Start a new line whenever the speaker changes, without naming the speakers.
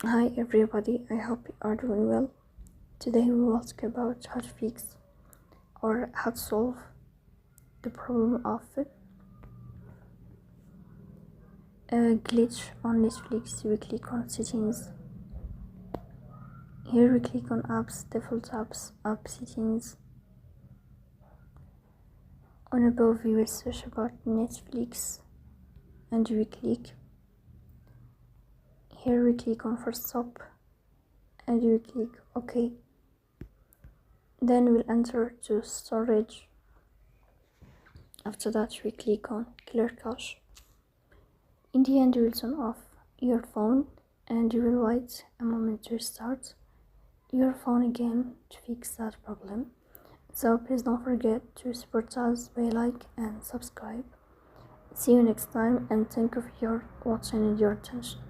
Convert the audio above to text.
Hi everybody, I hope you are doing well. Today we will talk about how to fix or how to solve the problem of a glitch on Netflix. We click on settings. Here we click on apps, default apps, app settings. On above we will search about Netflix and we click. Here we click on first stop and we click OK. Then we'll enter to storage. After that we click on clear cache. In the end you will turn off your phone and you will wait a moment to restart your phone again to fix that problem. So please don't forget to support us by like and subscribe. See you next time and thank you for your watching and your attention.